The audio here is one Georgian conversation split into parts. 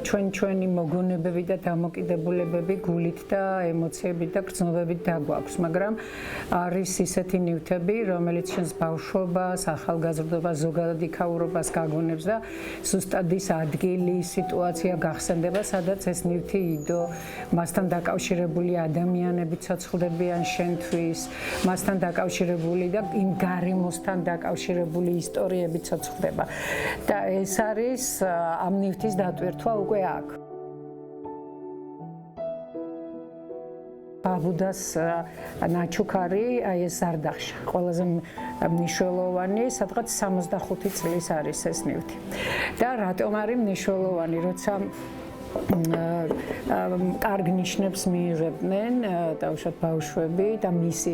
ჩვენი მოგონებები და დამოკიდებულებები გულით და ემოციებით და გრძნობებით დაგვაქვს, მაგრამ არის ისეთი ნივთები, რომელიც ჩვენს ბავშვობას, ახალგაზრდობას, ზოგადად იქაურობას გაგონებს და ზუსტად ის ადგილი, სიტუაცია გახსენდება, სადაც ეს ნივთი იდო, მასთან დაკავშირებული ადამიანები ცოცხლდებიან შენთვის, მასთან დაკავშირებული და იმ გარემოსთან დაკავშირებული ისტორიები ცოცხლდება. და ეს არის ამ ნივთის დატვირთვა უკვე აქ. ბაბუდას ნაჩუქარი აი ეს ზარდახშა, ყველაზე მნიშვნელოვანი, სადღაც 65 წლის არის ეს ნივთი. და რატომ არის მნიშვნელოვანი, როცა კარგ ნიშნებს მიიღებდნენ თავშოთ ბავშვები და მისი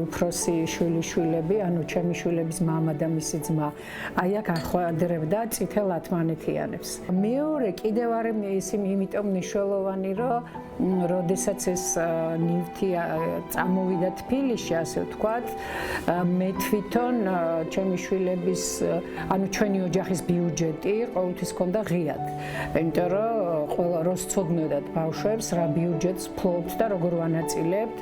უფროსი შვილიშვილები, ანუ ჩემი შვილების მამა და მისი ძმა. აი აქ ახვადრებდა წითელ ათმანეთიანებს. მეორე კიდევ არის იმიტომ მნიშვნელოვანი, რომ როდესაც ეს ნივთი წამოვიდა თბილისში, ასე ვთქვათ, მე თვითონ ჩემი შვილების, ანუ ჩვენი ოჯახის ბიუჯეტი ყოველთვის ჰქონდა ღიად. იმიტომ რომ ყველა როს ცოდნოდათ ბავშვებს რა ბიუჯეტს ფლობთ და როგორ ვანაწილებთ.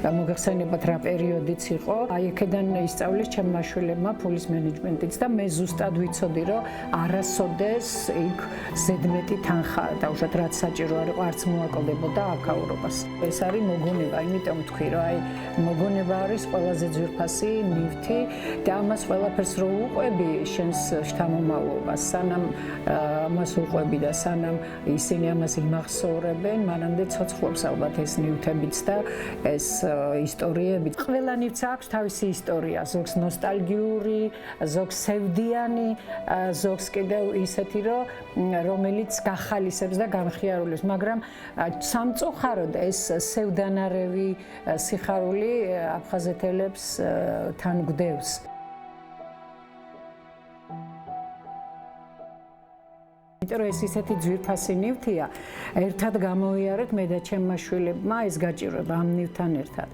მოგეხსენებათ რა პერიოდიც იყო. აი აქედან ისწავლეს ჩემმა შვილებმა ფულის მენეჯმენტიც და მე ზუსტად ვიცოდი, რომ არასოდეს იქ ზედმეტი თანხა დავუშვათ რაც საჭირო არ იყო არც მოაკლდებოდა აქაურობას. ეს არის მოგონება, იმიტომ ვთქვი, რომ აი მოგონება არის ყველაზე ძვირფასი ნივთი და ამას ყველაფერს რო უყვები შენს შთამომავლობას, სანამ ამას უყვები და სანამ ისინი ამას იმახსოვრებენ, მანამდე ცოცხლობს ალბათ ეს ნივთებიც და ეს ისტორიები. ყველა ნივთს აქვს თავისი ისტორია, ზოგს ნოსტალგიური, ზოგს სევდიანი, ზოგს კიდევ ისეთი, რომელიც გახალისებს და განხიარულებს, მაგრამ სამწუხაროდ ეს სევდანარევი სიხარული აფხაზეთელებს თან გვდევს. იმიტომ რომ ეს ისეთი ძვირფასი ნივთია, ერთად გამოვიარეთ მე და ჩემმა შვილებმა ეს გაჭირვება ამ ნივთთან ერთად.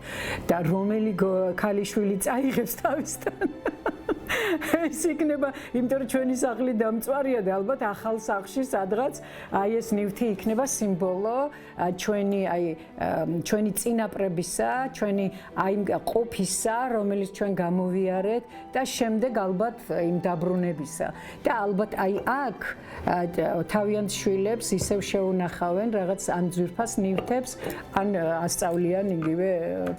და რომელი ქალიშვილი წაიღებს თავისთან ეს იქნება, იმიტომ რომ ჩვენი სახლი დამწვარია და ალბათ ახალ სახლში სადღაც აი ეს ნივთი იქნება სიმბოლო ჩვენი წინაპრებისა, ჩვენი აი ყოფისა, რომელიც ჩვენ გამოვიარეთ და შემდეგ ალბათ იმ დაბრუნებისა. და ალბათ აი აქ თავიანთ შვილებს ისევ შეუნახავენ რაღაც ან ძვირფას ნივთებს, ან ასწავლიან იგივე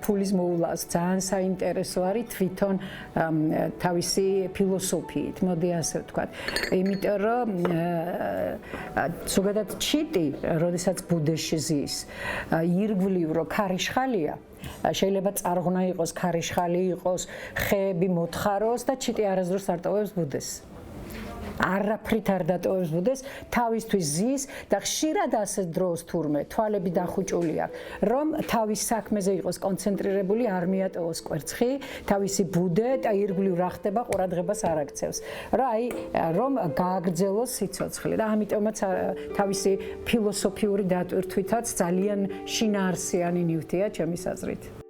ფულის მოვლას. ძალიან საინტერესო არის თვითონ თავისი ფილოსოფიით, მოდი ასე ვთქვათ. იმიტომ რომ ზოგადად ჩიტი, როდესაც ბუდეში ზის, ირგვლივ რო ქარიშხალია, შეიძლება წარღვნა იყოს, ქარიშხალი იყოს, ხეები მოთხაროს და ჩიტი არასდროს არ ტოვებს ბუდეს. არაფრით არ დატოვებს ბუდეს, თავისთვის ზის და ხშირად ასე დროს თურმე თვალები დახუჭული აქვს, რომ თავის საქმეზე იყოს კონცენტრირებული, არ მიატოვოს კვერცხი, თავისი ბუდე და ირგვლივ რა ხდება, ყურადღებას არ აქცევს. რომ გააგრძელოს სიცოცხლე და ამიტომაც თავისი ფილოსოფიური დატვირთვითაც ძალიან შინაარსიანი ნივთია ჩემის აზრით.